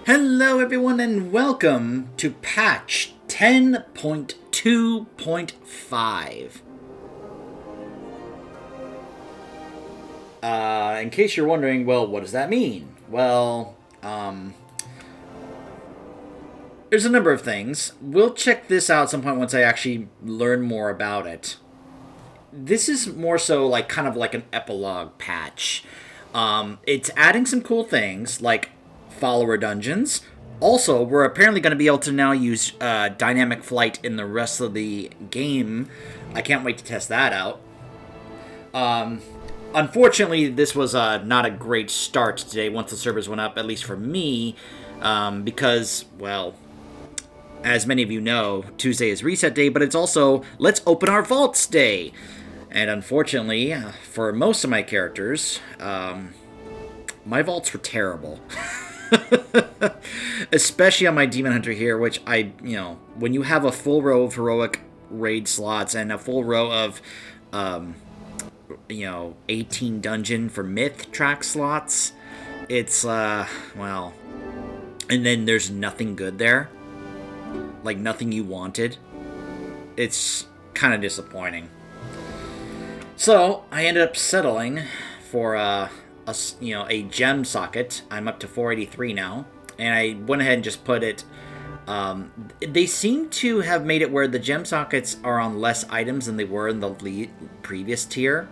Hello everyone and welcome to patch 10.2.5. In case you're wondering, well, what does that mean? Well, there's a number of things. We'll check this out at some point once I actually learn more about it. This is more so like kind of like an epilogue patch. It's adding some cool things like follower dungeons. Also, we're apparently going to be able to now use dynamic flight in the rest of the game. I can't wait to test that out. Unfortunately, this was not a great start today once the servers went up, at least for me, because, well, as many of you know, Tuesday is reset day, but it's also let's open our vaults day. And unfortunately, for most of my characters, my vaults were terrible. Especially on my Demon Hunter here, which when you have a full row of heroic raid slots and a full row of, 18 dungeon for myth track slots, it's, well, and then there's nothing good there. Like, nothing you wanted. It's kind of disappointing. So, I ended up settling for, a gem socket. I'm up to 483 now, and I went ahead and just put it. They seem to have made it where the gem sockets are on less items than they were in the previous tier.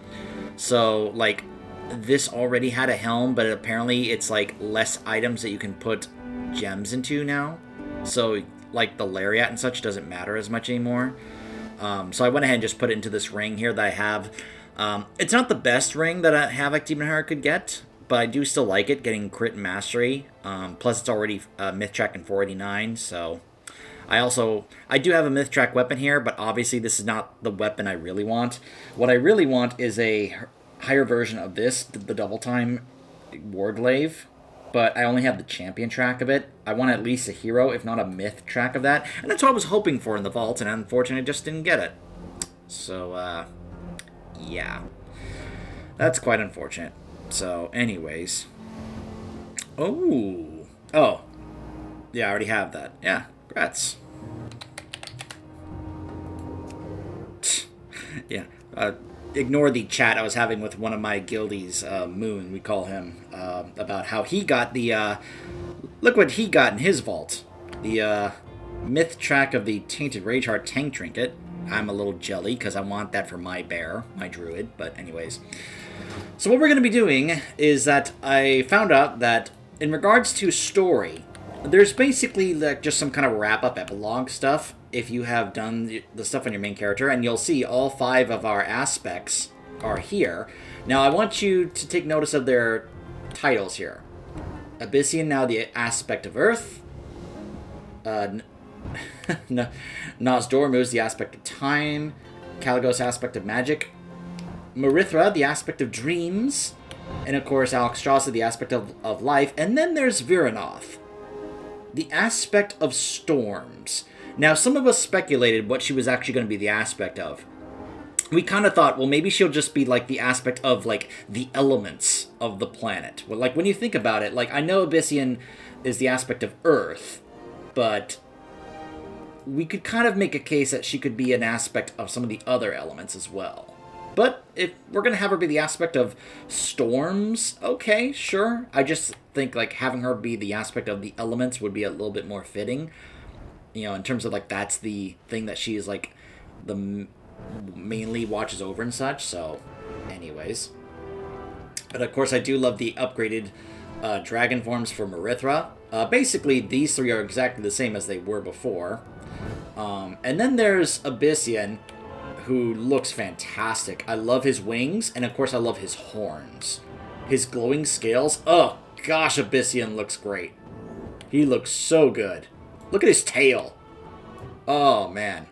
So, like, this already had a helm, but apparently it's like less items that you can put gems into now. So, like the lariat and such doesn't matter as much anymore. So I went ahead and just put it into this ring here that I have. It's not the best ring that a Havoc Demon Hunter could get, but I do still like it, getting crit and mastery. Plus, it's already myth track in 489, so I do have a myth track weapon here, but obviously this is not the weapon I really want. What I really want is a higher version of this, the double time Warglaive, but I only have the champion track of it. I want at least a hero, if not a myth track of that, and that's what I was hoping for in the vault, and unfortunately I just didn't get it. So, yeah. That's quite unfortunate. So, anyways. Oh. Yeah, I already have that. Yeah, congrats. Yeah. Ignore the chat I was having with one of my guildies, Moon, we call him, about how he got the, look what he got in his vault. The, myth track of the Tainted Rageheart Tank Trinket. I'm a little jelly because I want that for my bear, my druid, but anyways. So what we're going to be doing is that I found out that in regards to story, there's basically like just some kind of wrap-up epilogue stuff if you have done the stuff on your main character, and you'll see all 5 of our aspects are here. Now I want you to take notice of their titles here. Abyssian, now the aspect of Earth. Nosdormu is the aspect of time. Caligos, aspect of magic. Marithra, the aspect of dreams. And of course, Alexstrasza, the aspect of life. And then there's Viranoth, the aspect of storms. Now, some of us speculated what she was actually going to be the aspect of. We kind of thought, well, maybe she'll just be like the aspect of like the elements of the planet. Well, like when you think about it, like I know Abyssian is the aspect of Earth, but we could kind of make a case that she could be an aspect of some of the other elements as well. But if we're going to have her be the aspect of storms, okay, sure. I just think like having her be the aspect of the elements would be a little bit more fitting. In terms of like that's the thing that she is like the mainly watches over and such. So anyways. But of course I do love the upgraded dragon forms for Marithra. Basically these 3 are exactly the same as they were before. And then there's Abyssian, who looks fantastic. I love his wings, and of course I love his horns. His glowing scales. Oh gosh, Abyssian looks great. He looks so good. Look at his tail. Oh man.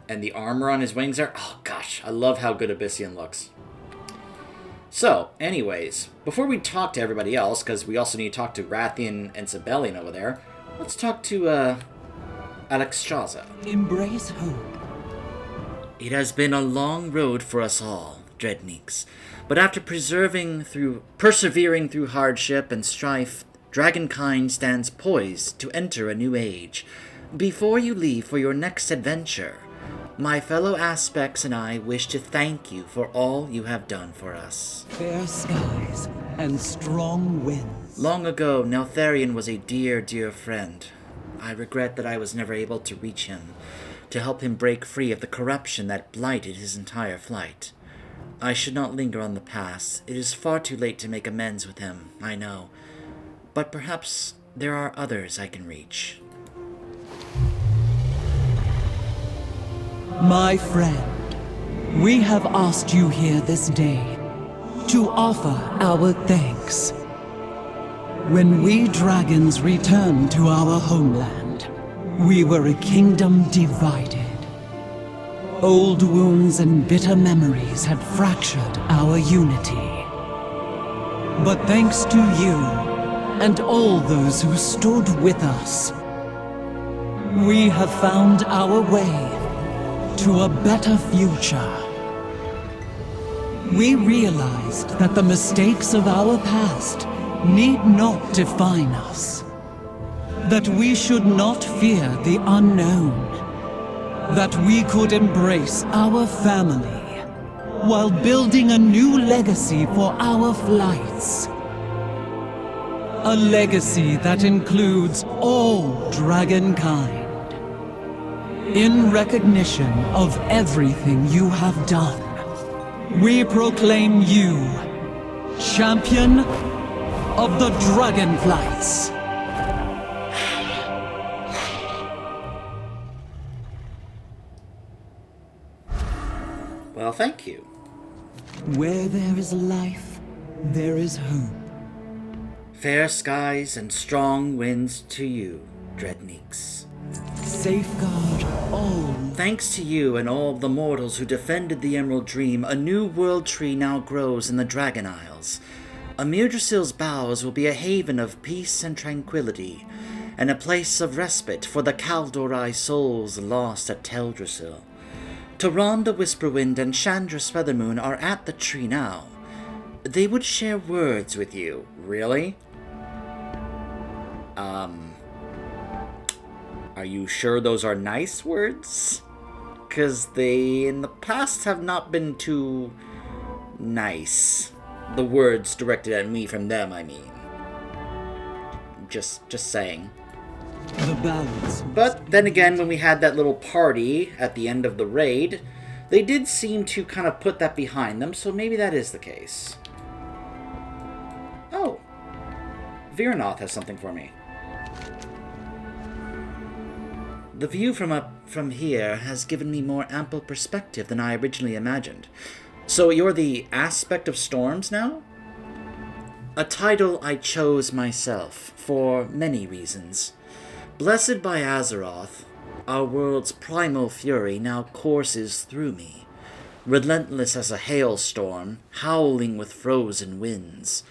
And the armor on his wings there. Oh gosh, I love how good Abyssian looks. So, anyways, before we talk to everybody else, because we also need to talk to Rathian and Sibelian over there, let's talk to, Alexstrasza. Embrace hope. It has been a long road for us all, Dreadneeks, but after persevering through hardship and strife, Dragonkind stands poised to enter a new age. Before you leave for your next adventure, my fellow aspects and I wish to thank you for all you have done for us. Fair skies and strong winds. Long ago, Neltharion was a dear, dear friend. I regret that I was never able to reach him, to help him break free of the corruption that blighted his entire flight. I should not linger on the past. It is far too late to make amends with him, I know. But perhaps there are others I can reach. My friend, we have asked you here this day to offer our thanks. When we dragons returned to our homeland, we were a kingdom divided. Old wounds and bitter memories had fractured our unity. But thanks to you and all those who stood with us, we have found our way to a better future. We realized that the mistakes of our past need not define us. That we should not fear the unknown. That we could embrace our family while building a new legacy for our flights. A legacy that includes all Dragonkind. In recognition of everything you have done, we proclaim you Champion of the Dragonflights. Well, thank you. Where there is life, there is hope. Fair skies and strong winds to you, Dreadneeks. Safeguard all. Thanks to you and all the mortals who defended the Emerald Dream, a new world tree now grows in the Dragon Isles. Amirdrasil's boughs will be a haven of peace and tranquility, and a place of respite for the Kaldorai souls lost at Teldrassil. Tyrande Whisperwind and Chandra Feathermoon are at the tree now. They would share words with you. Really? Are you sure those are nice words? 'Cause they, in the past, have not been too nice. The words directed at me from them, I mean. Just saying. The balance. But then again, when we had that little party at the end of the raid, they did seem to kind of put that behind them, so maybe that is the case. Oh. Virnoth has something for me. The view from here has given me more ample perspective than I originally imagined. So you're the Aspect of Storms now? A title I chose myself, for many reasons. Blessed by Azeroth, our world's primal fury now courses through me, relentless as a hailstorm, howling with frozen winds.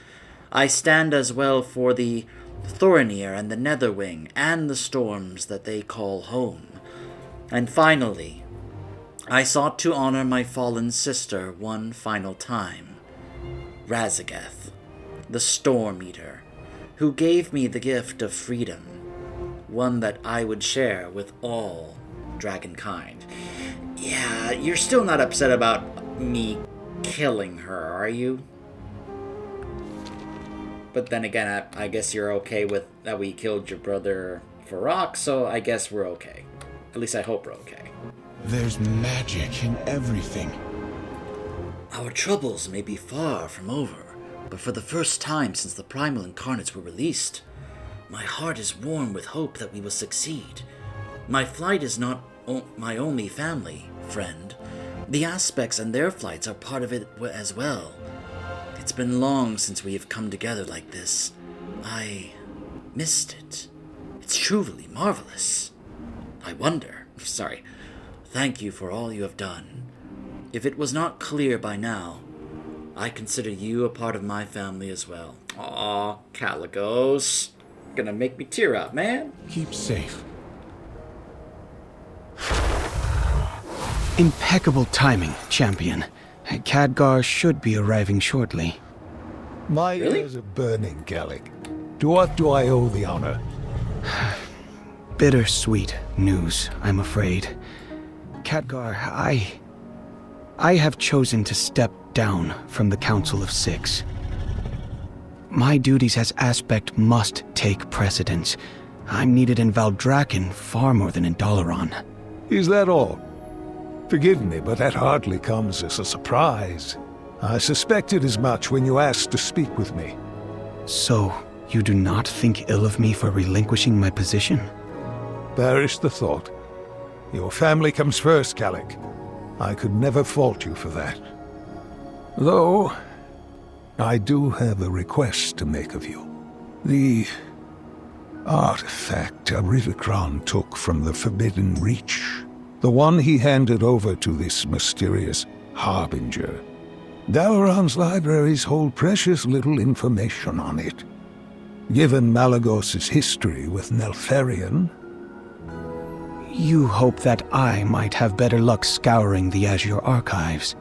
I stand as well for the Thorinir and the Netherwing, and the storms that they call home. And finally, I sought to honor my fallen sister one final time, Raszageth, the Storm Eater, who gave me the gift of freedom, one that I would share with all Dragonkind. Yeah, you're still not upset about me killing her, are you? But then again, I guess you're okay with that we killed your brother Farak, so I guess we're okay. At least I hope we're okay. There's magic in everything. Our troubles may be far from over, but for the first time since the Primal Incarnates were released, my heart is warm with hope that we will succeed. My flight is not my only family, friend. The Aspects and their flights are part of it as well. It's been long since we have come together like this. I missed it. It's truly marvelous. Thank you for all you have done. If it was not clear by now, I consider you a part of my family as well. Aw, Kalecgos. Gonna make me tear up, man. Keep safe. Impeccable timing, champion. Khadgar should be arriving shortly. My Really? ears are burning, Gallic. To what do I owe the honor? Bittersweet news, I'm afraid. Khadgar, I have chosen to step down from the Council of Six. My duties as Aspect must take precedence. I'm needed in Valdrakken far more than in Dalaran. Is that all? Forgive me, but that hardly comes as a surprise. I suspected as much when you asked to speak with me. So, you do not think ill of me for relinquishing my position? Perish the thought. Your family comes first, Kalik. I could never fault you for that. Though, I do have a request to make of you. The artifact Aridikron took from the Forbidden Reach, the one he handed over to this mysterious Harbinger. Dalaran's libraries hold precious little information on it. Given Malagos's history with Neltharion... You hope that I might have better luck scouring the Azure archives.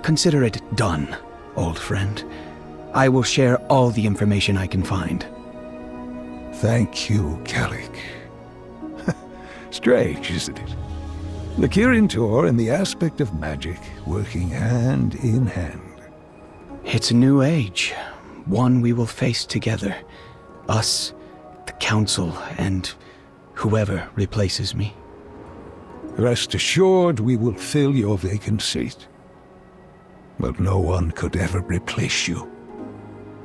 Consider it done, old friend. I will share all the information I can find. Thank you, Kalik. Strange, isn't it? The Kirin Tor and the aspect of magic working hand in hand. It's a new age, one we will face together. Us, the Council, and whoever replaces me. Rest assured we will fill your vacant seat. But no one could ever replace you.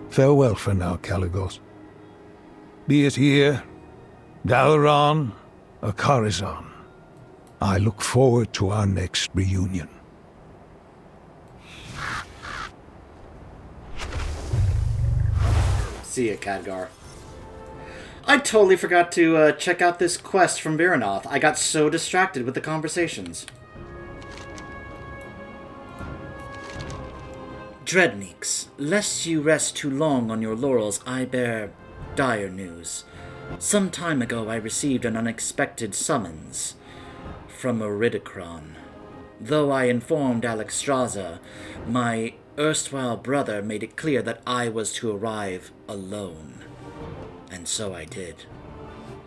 Farewell for now, Kaligos. Be it here, Dalaran, or Karazhan, I look forward to our next reunion. See ya, Khadgar. I totally forgot to check out this quest from Viranoth. I got so distracted with the conversations. Dreadneeks, lest you rest too long on your laurels, I bear dire news. Some time ago I received an unexpected summons from Aridikron. Though I informed Alexstrasza, my erstwhile brother made it clear that I was to arrive alone. And so I did.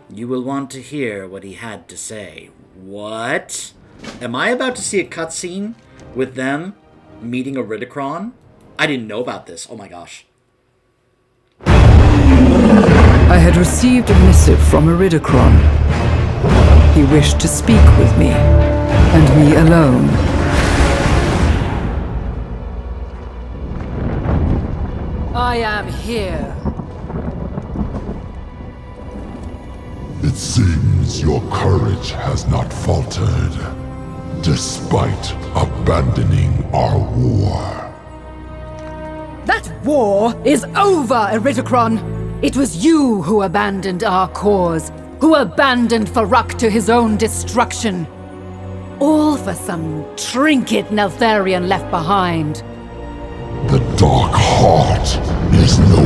You will want to hear what he had to say. What? Am I about to see a cutscene with them meeting Aridikron? I didn't know about this. Oh my gosh. I had received a missive from Aridikron. He wished to speak with me, and me alone. I am here. It seems your courage has not faltered, despite abandoning our war. That war is over, Aridikron! It was you who abandoned our cause, who abandoned Farak to his own destruction. All for some trinket Neltharion left behind. The Dark Heart is no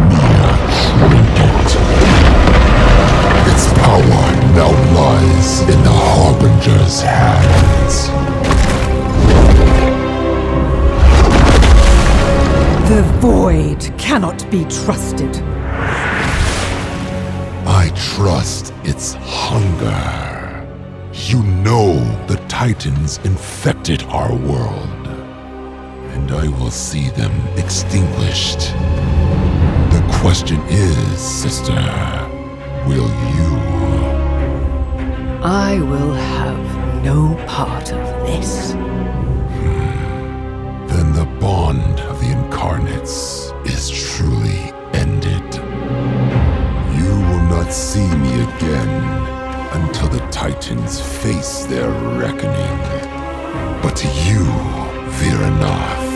mere trinket. Its power now lies in the Harbinger's hands. The Void cannot be trusted. I trust its hunger. You know the Titans infected our world, and I will see them extinguished. The question is, sister, will you? I will have no part of this. Then the bond of the Incarnates is truly ended. You will not see me again until the Titans face their reckoning. But to you, Viranoth,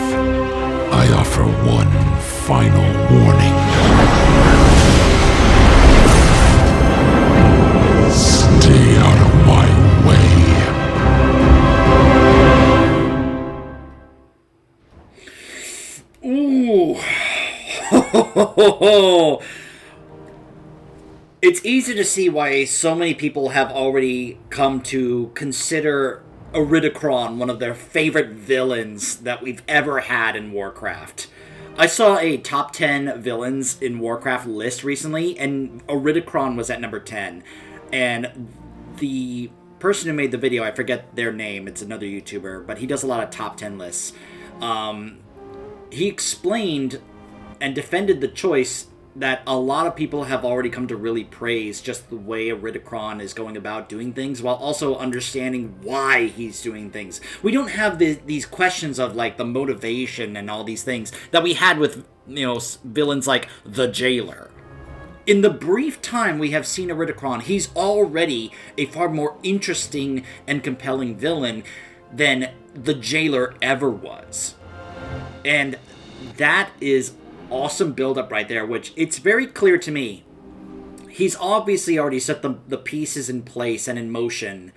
I offer one final warning. Stay out of my way. Ooh. It's easy to see why so many people have already come to consider Aridikron one of their favorite villains that we've ever had in Warcraft. I saw a top 10 villains in Warcraft list recently, and Iridikron was at number 10. And the person who made the video, I forget their name, it's another YouTuber, but he does a lot of top 10 lists. He explained and defended the choice that a lot of people have already come to really praise just the way Iridikron is going about doing things, while also understanding why he's doing things. We don't have these questions of, like, the motivation and all these things that we had with, villains like the Jailer. In the brief time we have seen Iridikron, he's already a far more interesting and compelling villain than the Jailer ever was. And that is awesome build-up right there, which it's very clear to me. He's obviously already set the pieces in place and in motion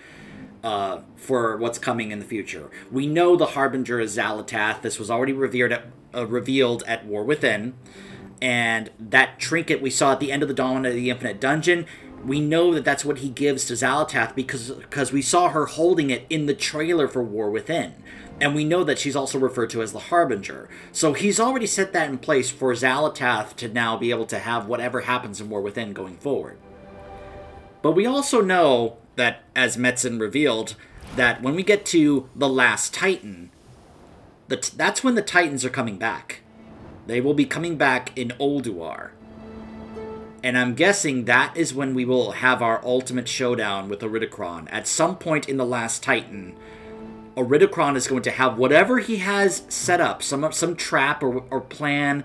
for what's coming in the future. We know the Harbinger is Xal'atath. This was already revealed at War Within. And that trinket we saw at the end of the Dawn of the Infinite Dungeon, we know that that's what he gives to Xal'atath because we saw her holding it in the trailer for War Within. And we know that she's also referred to as the Harbinger. So he's already set that in place for Xal'atath to now be able to have whatever happens in War Within going forward. But we also know that, as Metzen revealed, that when we get to the Last Titan, that's when the Titans are coming back. They will be coming back in Ulduar. And I'm guessing that is when we will have our ultimate showdown with Iridikron. At some point in the Last Titan, Iridikron is going to have whatever he has set up, some trap or plan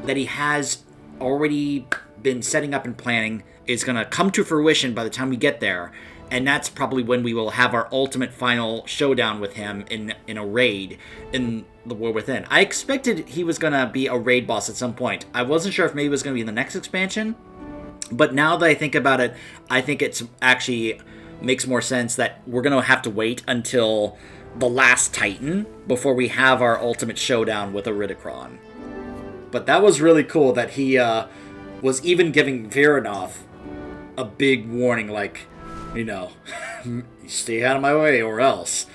that he has already been setting up and planning is going to come to fruition by the time we get there. And that's probably when we will have our ultimate final showdown with him in a raid in the War Within. I expected he was going to be a raid boss at some point. I wasn't sure if maybe it was going to be in the next expansion. But now that I think about it, I think it's actually makes more sense that we're going to have to wait until the Last Titan before we have our ultimate showdown with Iridikron. But that was really cool that he was even giving Viranoth a big warning, like, stay out of my way or else.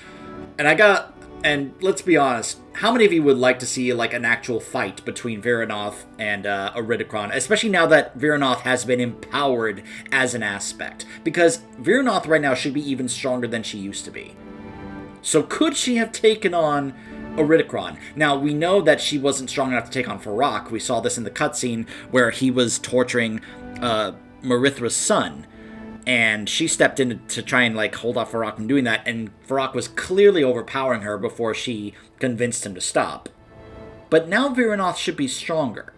And let's be honest, how many of you would like to see, like, an actual fight between Viranoth and Iridikron, especially now that Viranoth has been empowered as an aspect? Because Viranoth right now should be even stronger than she used to be. So could she have taken on Iridikron? Now, we know that she wasn't strong enough to take on Farak. We saw this in the cutscene where he was torturing Marithra's son. And she stepped in to try and, like, hold off Farak from doing that. And Farak was clearly overpowering her before she convinced him to stop. But now Viranoth should be stronger.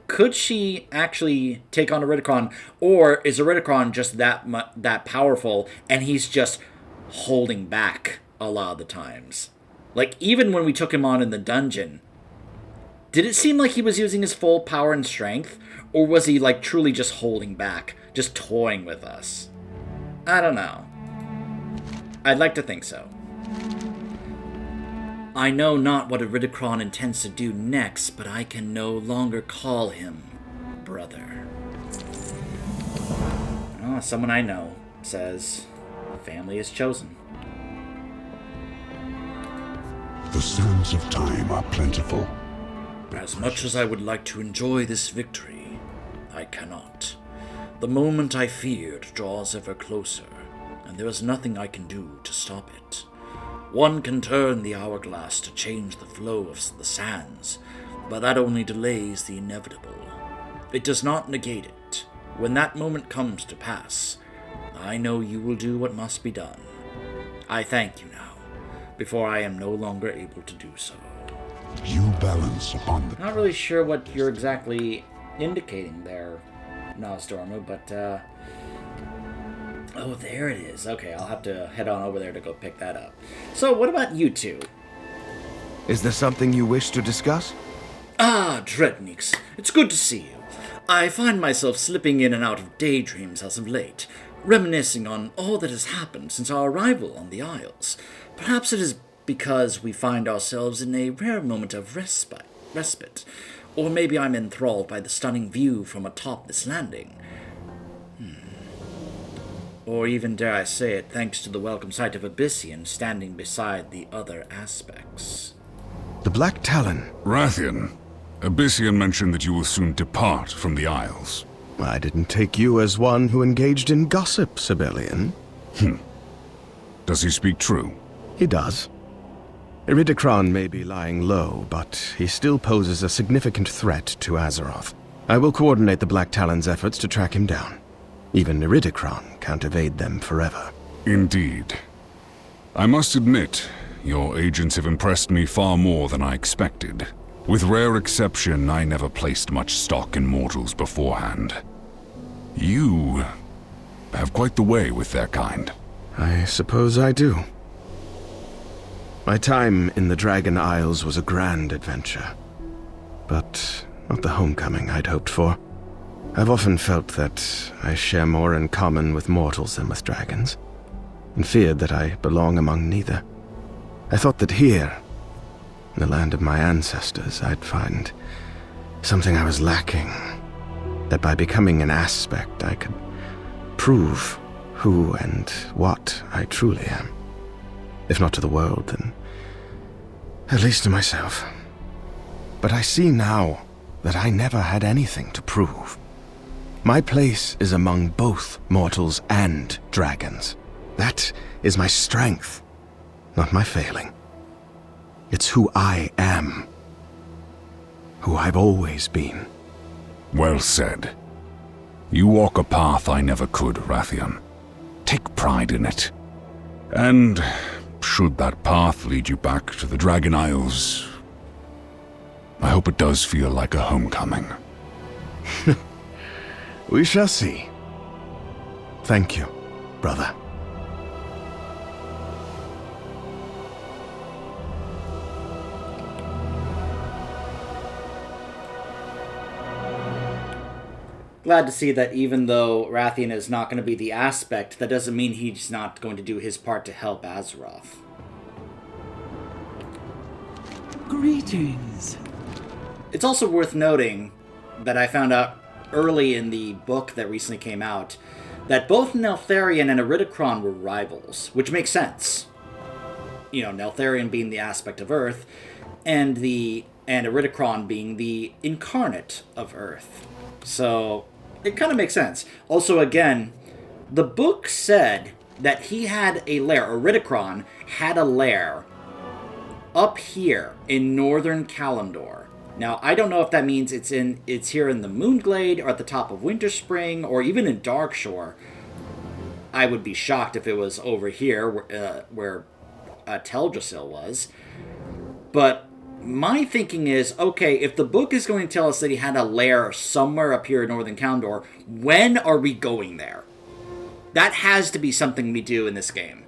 Could she actually take on Iridikron? Or is Iridikron just that powerful and he's just holding back a lot of the times? Like, even when we took him on in the dungeon, did it seem like he was using his full power and strength? Or was he, like, truly just holding back, just toying with us? I don't know. I'd like to think so. I know not what Iridikron intends to do next, but I can no longer call him brother. Oh, someone I know says, family is chosen. The sands of time are plentiful. As much as I would like to enjoy this victory, I cannot. The moment I feared draws ever closer, and there is nothing I can do to stop it. One can turn the hourglass to change the flow of the sands, but that only delays the inevitable. It does not negate it. When that moment comes to pass, I know you will do what must be done. I thank you now, before I am no longer able to do so. You balance upon the... Not really sure what you're exactly indicating there, Nosdorma, but, oh, there it is. Okay, I'll have to head on over there to go pick that up. So, what about you two? Is there something you wish to discuss? Ah, Dreadnix, it's good to see you. I find myself slipping in and out of daydreams as of late, reminiscing on all that has happened since our arrival on the Isles. Perhaps it is because we find ourselves in a rare moment of respite. Or maybe I'm enthralled by the stunning view from atop this landing. Or even, dare I say it, thanks to the welcome sight of Abyssian standing beside the other aspects. The Black Talon. Rathian, Abyssian mentioned that you will soon depart from the Isles. I didn't take you as one who engaged in gossip, Sibelian. Does he speak true? He does. Iridikron may be lying low, but he still poses a significant threat to Azeroth. I will coordinate the Black Talon's efforts to track him down. Even Iridikron can't evade them forever. Indeed. I must admit, your agents have impressed me far more than I expected. With rare exception, I never placed much stock in mortals beforehand. You have quite the way with their kind. I suppose I do. My time in the Dragon Isles was a grand adventure, but not the homecoming I'd hoped for. I've often felt that I share more in common with mortals than with dragons, and feared that I belong among neither. I thought that here, in the land of my ancestors, I'd find something I was lacking, that by becoming an aspect I could prove who and what I truly am. If not to the world, then at least to myself. But I see now that I never had anything to prove. My place is among both mortals and dragons. That is my strength, not my failing. It's who I am. Who I've always been. Well said. You walk a path I never could, Rathian. Take pride in it. And should that path lead you back to the Dragon Isles, I hope it does feel like a homecoming. We shall see. Thank you, brother. Glad to see that even though Rathian is not going to be the aspect, that doesn't mean he's not going to do his part to help Azeroth. Greetings. It's also worth noting that I found out early in the book that recently came out that both Neltharion and Iridikron were rivals, which makes sense. You know, Neltharion being the aspect of Earth, and Iridikron being the incarnate of Earth. So it kind of makes sense. Also, again, the book said that he had a lair, Iridikron had a lair up here in northern Kalimdor. Now, I don't know if that means it's here in the Moonglade, or at the top of Winterspring, or even in Darkshore. I would be shocked if it was over here, where Teldrassil was. But my thinking is, okay, if the book is going to tell us that he had a lair somewhere up here in northern Kalimdor, when are we going there? That has to be something we do in this game.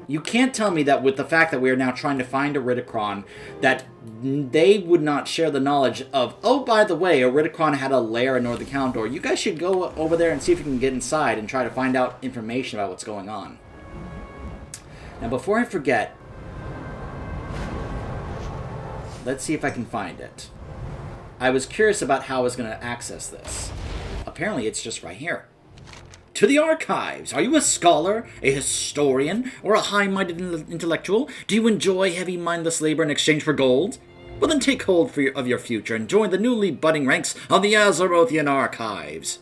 You can't tell me that with the fact that we are now trying to find Iridikron, that they would not share the knowledge of, oh, by the way, Iridikron had a lair in northern Kalimdor. You guys should go over there and see if you can get inside and try to find out information about what's going on. Now, before I forget, let's see if I can find it. I was curious about how I was going to access this. Apparently, it's just right here. To the archives! Are you a scholar, a historian, or a high-minded intellectual? Do you enjoy heavy mindless labor in exchange for gold? Well then take hold of your future and join the newly budding ranks of the Azerothian Archives.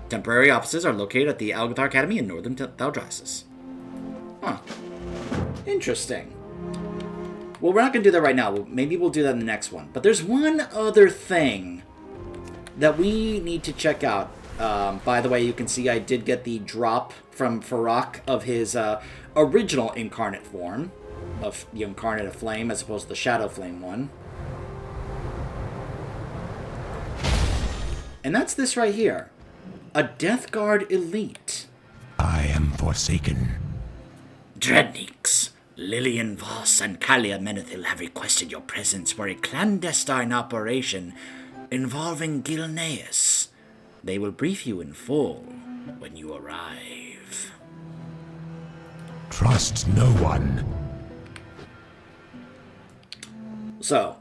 Temporary offices are located at the Algathar Academy in northern Thaldraszus. Huh. Interesting. Well, we're not going to do that right now. Maybe we'll do that in the next one. But there's one other thing that we need to check out. By the way, you can see I did get the drop from Farak of his original incarnate form, of the Incarnate of Flame, as opposed to the Shadow Flame one. And that's this right here. A Death Guard Elite. I am forsaken. Dreadneeks, Lillian Voss and Kalia Menethil have requested your presence for a clandestine operation involving Gilneas. They will brief you in full when you arrive. Trust no one. So,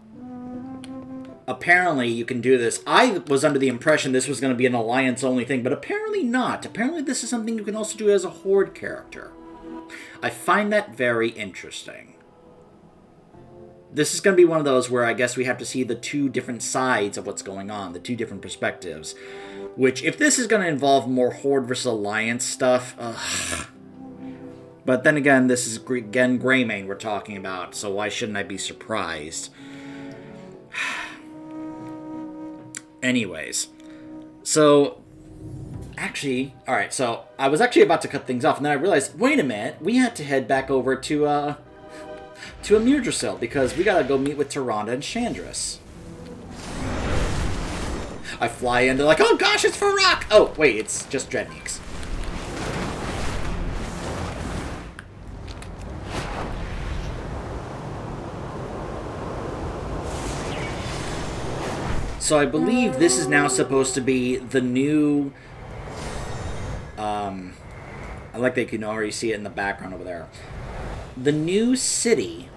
apparently you can do this. I was under the impression this was going to be an Alliance-only thing, but apparently not. Apparently this is something you can also do as a Horde character. I find that very interesting. this is going to be one of those where I guess we have to see the two different sides of what's going on, the two different perspectives. Which, if this is going to involve more Horde versus Alliance stuff, but then again, this is, again, Greymane we're talking about, so why shouldn't I be surprised? Anyways, so, actually, alright, so I was actually about to cut things off, and then I realized, wait a minute, we had to head back over to Amirdrasil, because we gotta go meet with Tyrande and Chandris. I fly into like, oh gosh, it's Farak! Oh, wait, it's just Dreadneeks. So I believe this is now supposed to be the new... I like that you can already see it in the background over there. The new city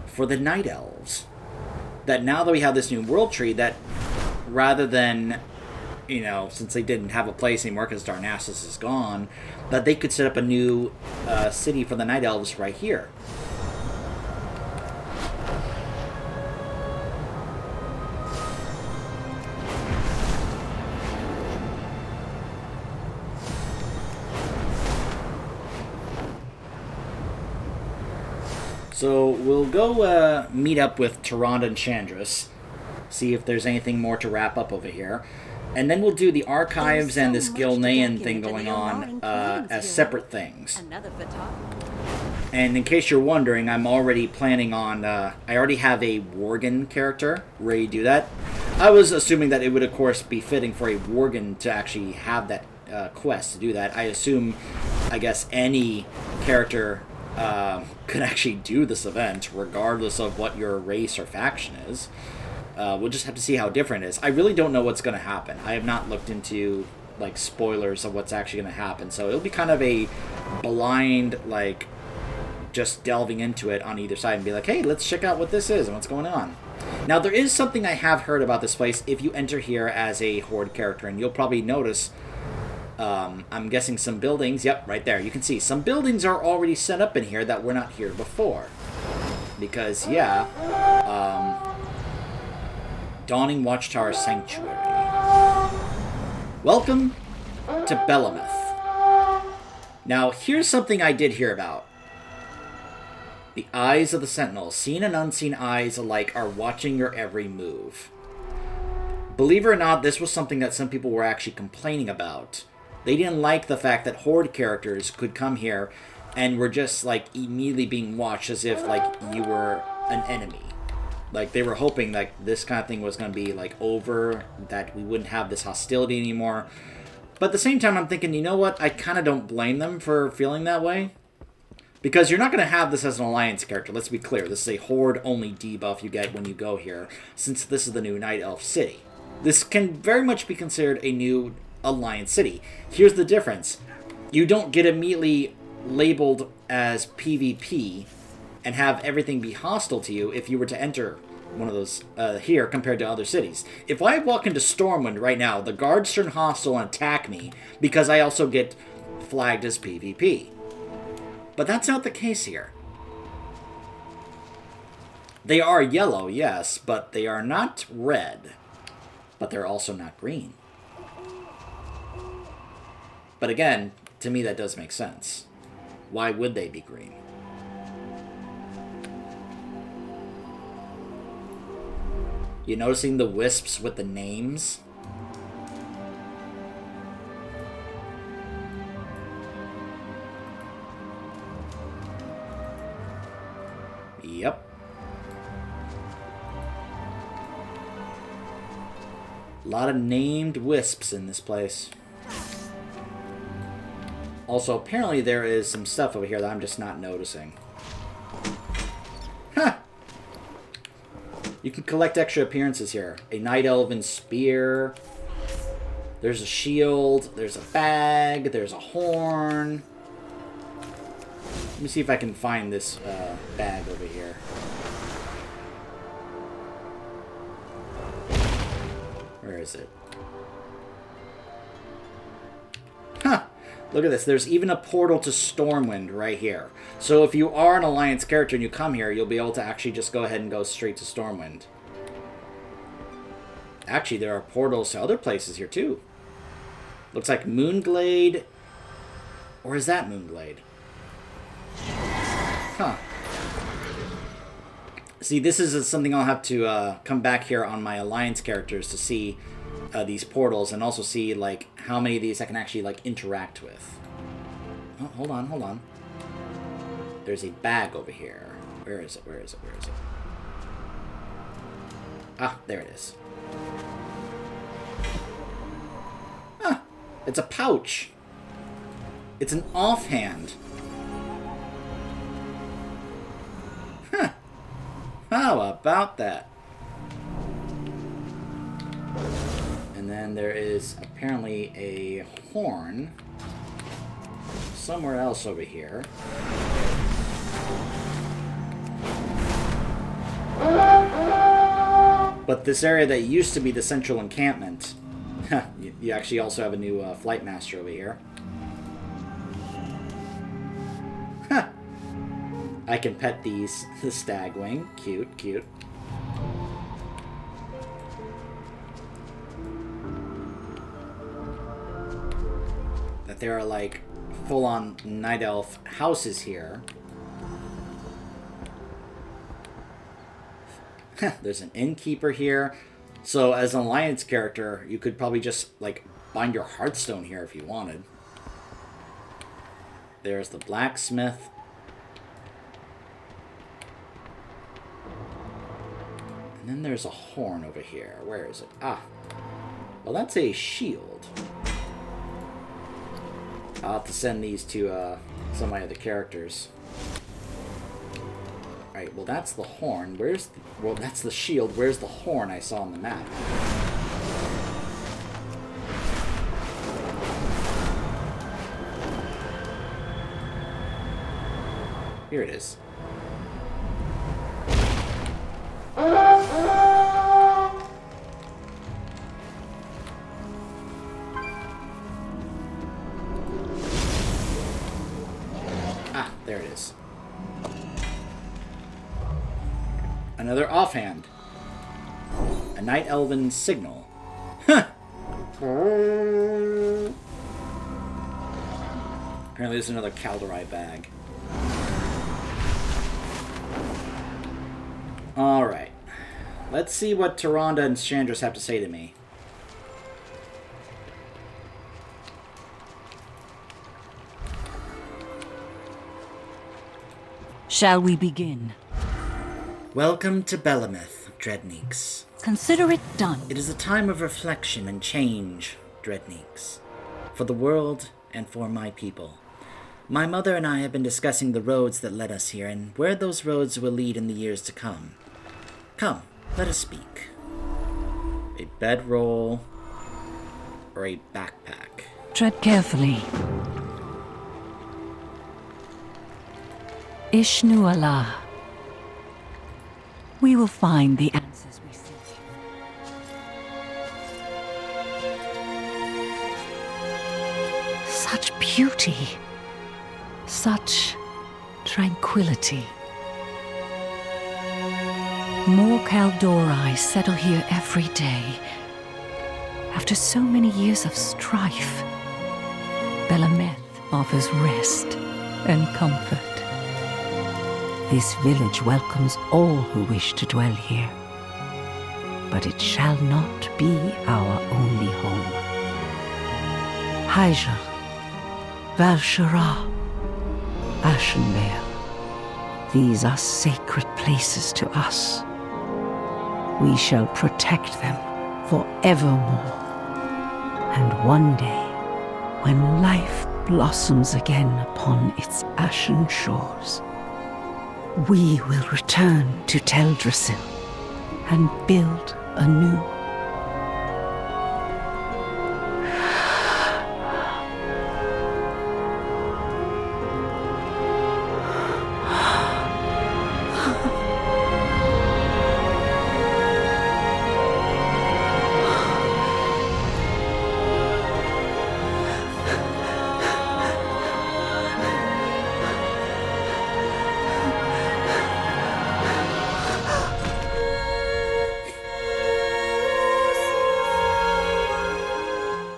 for the Night Elves. That now that we have this new world tree, that rather than, you know, since they didn't have a place anymore because Darnassus is gone, that they could set up a new city for the Night Elves right here. So we'll go meet up with Tyrande and Chandris, see if there's anything more to wrap up over here. And then we'll do the archives and this Gilnean thing going on as separate things. And in case you're wondering, I'm already planning on... I already have a Worgen character ready to do that. I was assuming that it would, of course, be fitting for a Worgen to actually have that quest to do that. I assume, I guess, any character... could actually do this event, regardless of what your race or faction is. We'll just have to see how different it is. I really don't know what's going to happen. I have not looked into, like, spoilers of what's actually going to happen, so it'll be kind of a blind, like, just delving into it on either side and be like, hey, let's check out what this is and what's going on. Now, there is something I have heard about this place if you enter here as a Horde character, and you'll probably notice... I'm guessing some buildings, yep, right there, you can see some buildings are already set up in here that were not here before. Because, yeah, Dawning Watchtower Sanctuary. Welcome to Belemeth. Now, here's something I did hear about. The eyes of the Sentinels, seen and unseen eyes alike, are watching your every move. Believe it or not, this was something that some people were actually complaining about. They didn't like the fact that Horde characters could come here and were just, like, immediately being watched as if, like, you were an enemy. Like, they were hoping that this kind of thing was going to be, like, over, that we wouldn't have this hostility anymore. But at the same time, I'm thinking, you know what? I kind of don't blame them for feeling that way. Because you're not going to have this as an Alliance character, let's be clear. This is a Horde-only debuff you get when you go here, since this is the new Night Elf city. This can very much be considered a new Alliance city. Here's the difference. You don't get immediately labeled as PvP and have everything be hostile to you if you were to enter one of those here compared to other cities. If I walk into Stormwind right now, the guards turn hostile and attack me because I also get flagged as PvP. But that's not the case here. They are yellow, yes, but they are not red. But they're also not green. But again, to me that does make sense. Why would they be green? You noticing the wisps with the names? Yep. A lot of named wisps in this place. Also, apparently there is some stuff over here that I'm just not noticing. Huh! You can collect extra appearances here. A Night Elven Spear. There's a shield. There's a bag. There's a horn. Let me see if I can find this bag over here. Where is it? Huh! Look at this. There's even a portal to Stormwind right here. So if you are an Alliance character and you come here, you'll be able to actually just go ahead and go straight to Stormwind. Actually, there are portals to other places here too. Looks like Moonglade. Or is that Moonglade? Huh. See, this is something I'll have to come back here on my Alliance characters to see these portals, and also see like how many of these I can actually like interact with. Oh, hold on. There's a bag over here. Where is it? Ah, there it is. Ah, it's a pouch. It's an offhand. Huh. How about that? And then there is apparently a horn somewhere else over here. But this area that used to be the central encampment, you actually also have a new flight master over here. I can pet the stagwing. Cute. That there are like full-on night elf houses here. There's an innkeeper here. So as an Alliance character, you could probably just like bind your Hearthstone here if you wanted. There's the blacksmith. And then there's a horn over here. Where is it? Ah. Well, that's a shield. I'll have to send these to some of my other characters. Alright, well that's the horn. Well, that's the shield. Where's the horn I saw on the map? Here it is. Ah, there it is. Another offhand. A night elven signal. Huh. Apparently there's another Calderai bag. Alright. Let's see what Tyrande and Chandris have to say to me. Shall we begin? Welcome to Belemith, Dreadneeks. Consider it done. It is a time of reflection and change, Dreadneeks. For the world and for my people. My mother and I have been discussing the roads that led us here and where those roads will lead in the years to come. Come, let us speak. A bedroll or a backpack? Tread carefully. Ishnu Allah. We will find the answers we seek. Such beauty. Such tranquility. More Kaldori settle here every day. After so many years of strife, Belemeth offers rest and comfort. This village welcomes all who wish to dwell here. But it shall not be our only home. Hyjal, Val'Shara, Ashenvale. These are sacred places to us. We shall protect them forevermore. And one day, when life blossoms again upon its ashen shores, we will return to Teldrassil and build anew.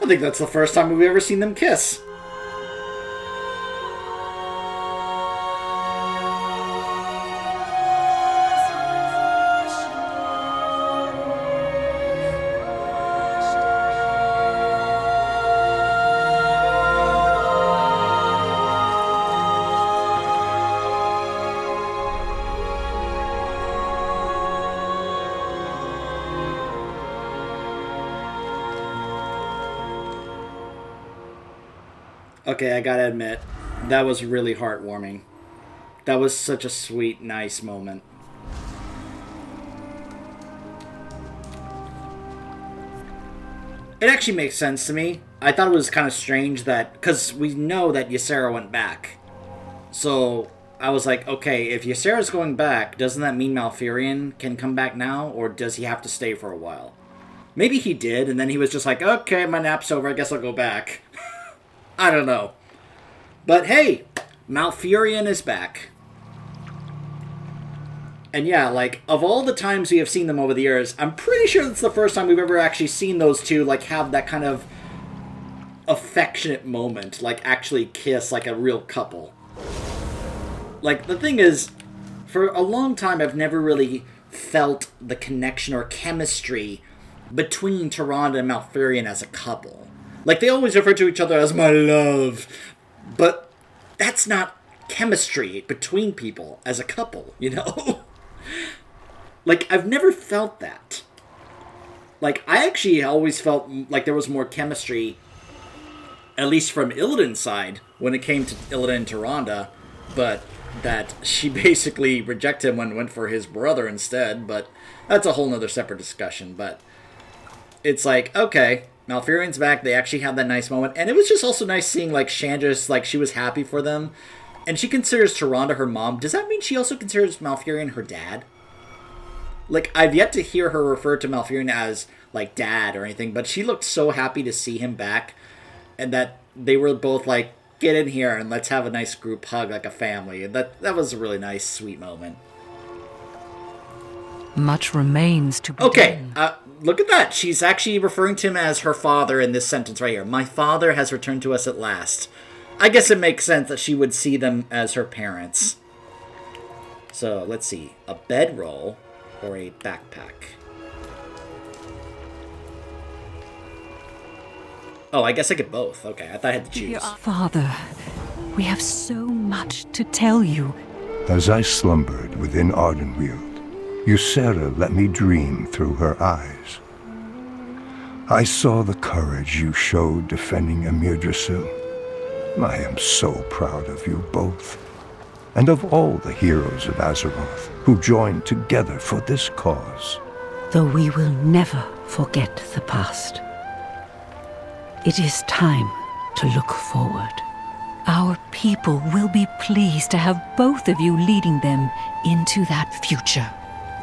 I think that's the first time we've ever seen them kiss. Okay, I gotta admit, that was really heartwarming. That was such a sweet, nice moment. It actually makes sense to me. I thought it was kind of strange that, because we know that Ysera went back. So, I was like, okay, if Ysera's going back, doesn't that mean Malfurion can come back now? Or does he have to stay for a while? Maybe he did, and then he was just like, okay, my nap's over, I guess I'll go back. I don't know. But hey, Malfurion is back. And yeah, like, of all the times we have seen them over the years, I'm pretty sure it's the first time we've ever actually seen those two, like, have that kind of affectionate moment. Like, actually kiss like a real couple. Like, the thing is, for a long time I've never really felt the connection or chemistry between Tyrande and Malfurion as a couple. Like, they always refer to each other as my love. But that's not chemistry between people as a couple, you know? Like, I've never felt that. Like, I actually always felt like there was more chemistry, at least from Illidan's side, when it came to Illidan and Tyrande, but that she basically rejected him and went for his brother instead, but that's a whole nother separate discussion. But it's like, okay, Malfurion's back, they actually had that nice moment, and it was just also nice seeing, like, Chandris, like, she was happy for them, and she considers Tyrande her mom. Does that mean she also considers Malfurion her dad? Like, I've yet to hear her refer to Malfurion as, like, dad or anything, but she looked so happy to see him back, and that they were both like, get in here and let's have a nice group hug like a family, and that was a really nice, sweet moment. Much remains to be done. Okay, look at that. She's actually referring to him as her father in this sentence right here. My father has returned to us at last. I guess it makes sense that she would see them as her parents. So, let's see. A bedroll or a backpack? Oh, I guess I get both. Okay, I thought I had to choose. Father, we have so much to tell you. As I slumbered within Ardenweald, Ysera let me dream through her eyes. I saw the courage you showed defending Emir Drasil. I am so proud of you both, and of all the heroes of Azeroth who joined together for this cause. Though we will never forget the past, it is time to look forward. Our people will be pleased to have both of you leading them into that future.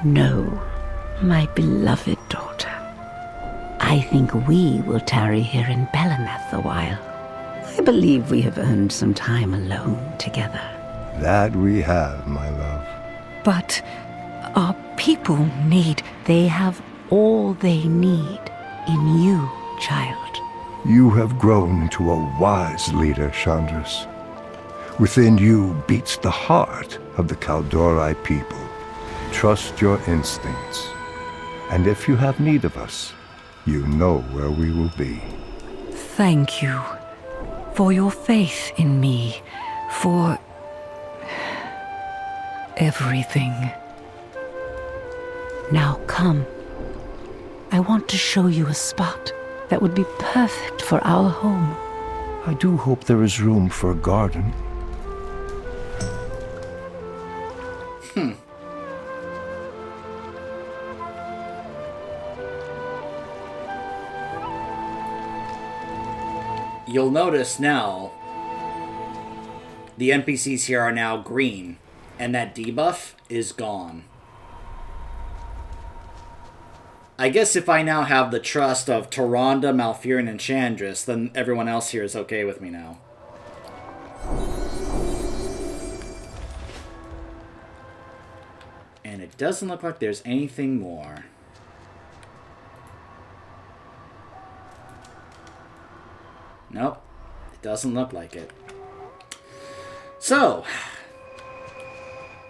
No, my beloved daughter. I think we will tarry here in Belanath a while. I believe we have earned some time alone together. That we have, my love. But our people need... They have all they need in you, child. You have grown into a wise leader, Chandris. Within you beats the heart of the Kaldorei people. Trust your instincts. And if you have need of us, you know where we will be. Thank you for your faith in me, for everything. Now come. I want to show you a spot that would be perfect for our home. I do hope there is room for a garden. You'll notice now, the NPCs here are now green, and that debuff is gone. I guess if I now have the trust of Tyrande, Malfurion, and Chandris, then everyone else here is okay with me now. And it doesn't look like there's anything more. Nope. It doesn't look like it. So,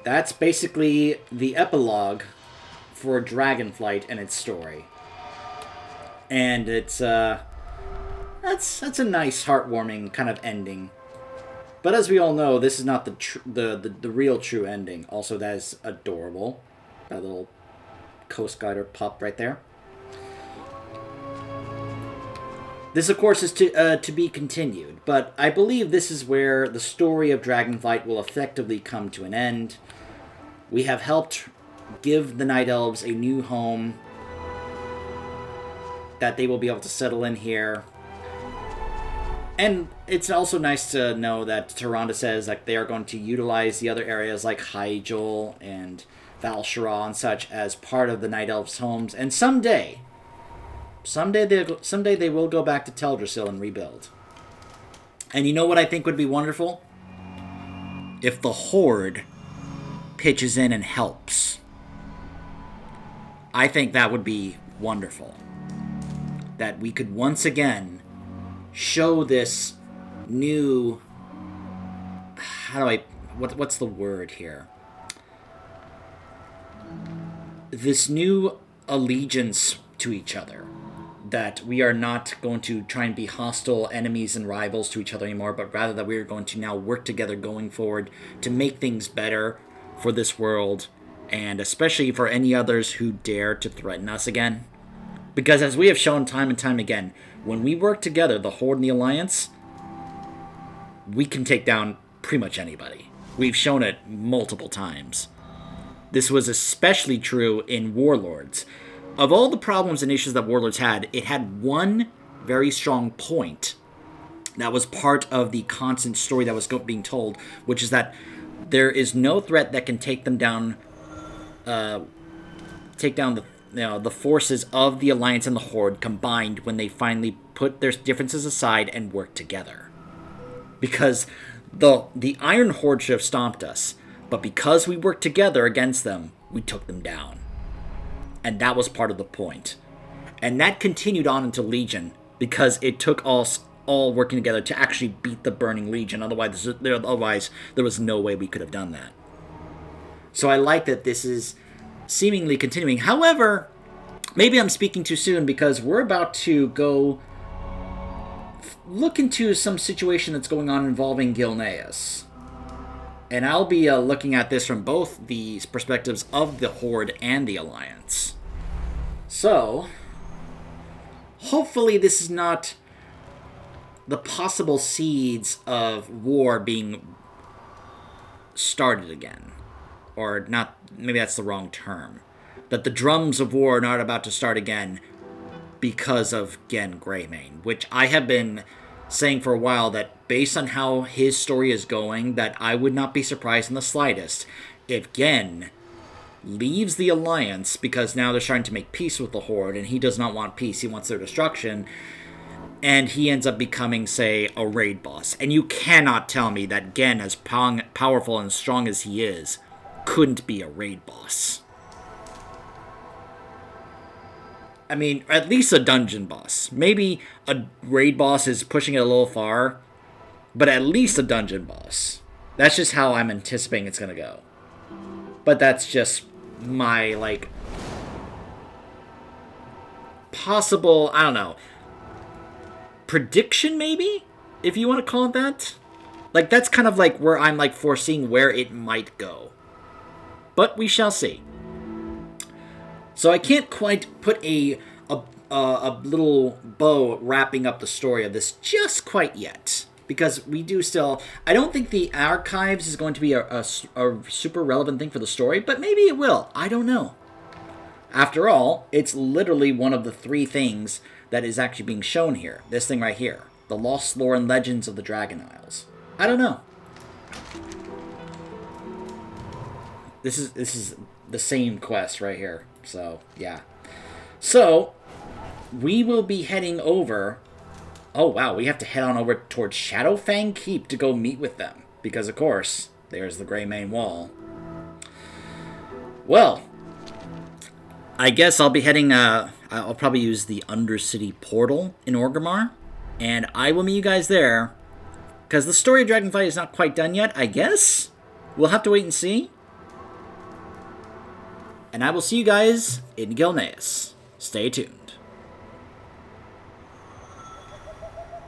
that's basically the epilogue for Dragonflight and its story. And it's, that's a nice, heartwarming kind of ending. But as we all know, this is not the real true ending. Also, that is adorable. That little Coast Guarder pup right there. This, of course, is to be continued, but I believe this is where the story of Dragonflight will effectively come to an end. We have helped give the Night Elves a new home that they will be able to settle in here. And it's also nice to know that Tyrande says like they are going to utilize the other areas like Hyjal and Val'Sharah and such as part of the Night Elves' homes. And someday they will go back to Teldrassil and rebuild. And you know what I think would be wonderful? If the Horde pitches in and helps. I think that would be wonderful. That we could once again show this new... what's the word here? This new allegiance to each other. That we are not going to try and be hostile enemies and rivals to each other anymore, but rather that we are going to now work together going forward to make things better for this world, and especially for any others who dare to threaten us again. Because as we have shown time and time again, when we work together, the Horde and the Alliance, we can take down pretty much anybody. We've shown it multiple times. This was especially true in Warlords. Of all the problems and issues that Warlords had, it had one very strong point that was part of the constant story that was being told, which is that there is no threat that can take them down, the forces of the Alliance and the Horde combined when they finally put their differences aside and work together. Because the Iron Horde should have stomped us, but because we worked together against them, we took them down. And that was part of the point. And that continued on into Legion, because it took us all working together to actually beat the Burning Legion. Otherwise, there was no way we could have done that. So I like that this is seemingly continuing. However, maybe I'm speaking too soon, because we're about to go look into some situation that's going on involving Gilneas. And I'll be looking at this from both the perspectives of the Horde and the Alliance. So, hopefully this is not the possible seeds of war being started again. Or not, maybe that's the wrong term. That the drums of war are not about to start again because of Genn Greymane, which I have been saying for a while that based on how his story is going, that I would not be surprised in the slightest if Genn leaves the Alliance because now they're trying to make peace with the Horde, and he does not want peace, he wants their destruction, and he ends up becoming, say, a raid boss. And you cannot tell me that Genn, as powerful and strong as he is, couldn't be a raid boss. I mean, at least a dungeon boss. Maybe a raid boss is pushing it a little far, but at least a dungeon boss. That's just how I'm anticipating it's going to go. But that's just my, possible, I don't know, prediction maybe? If you want to call it that? That's kind of where I'm, foreseeing where it might go. But we shall see. So I can't quite put a little bow wrapping up the story of this just quite yet. Because we do still... I don't think the archives is going to be a super relevant thing for the story, but maybe it will. I don't know. After all, it's literally one of the 3 things that is actually being shown here. This thing right here. The Lost Lore and Legends of the Dragon Isles. I don't know. This is the same quest right here. So, yeah. So, we will be heading over... Oh, wow, we have to head on over towards Shadowfang Keep to go meet with them. Because, of course, there's the Greymane Wall. Well, I guess I'll be heading... I'll probably use the Undercity Portal in Orgrimmar. And I will meet you guys there. Because the story of Dragonflight is not quite done yet, I guess? We'll have to wait and see. And I will see you guys in Gilneas. Stay tuned.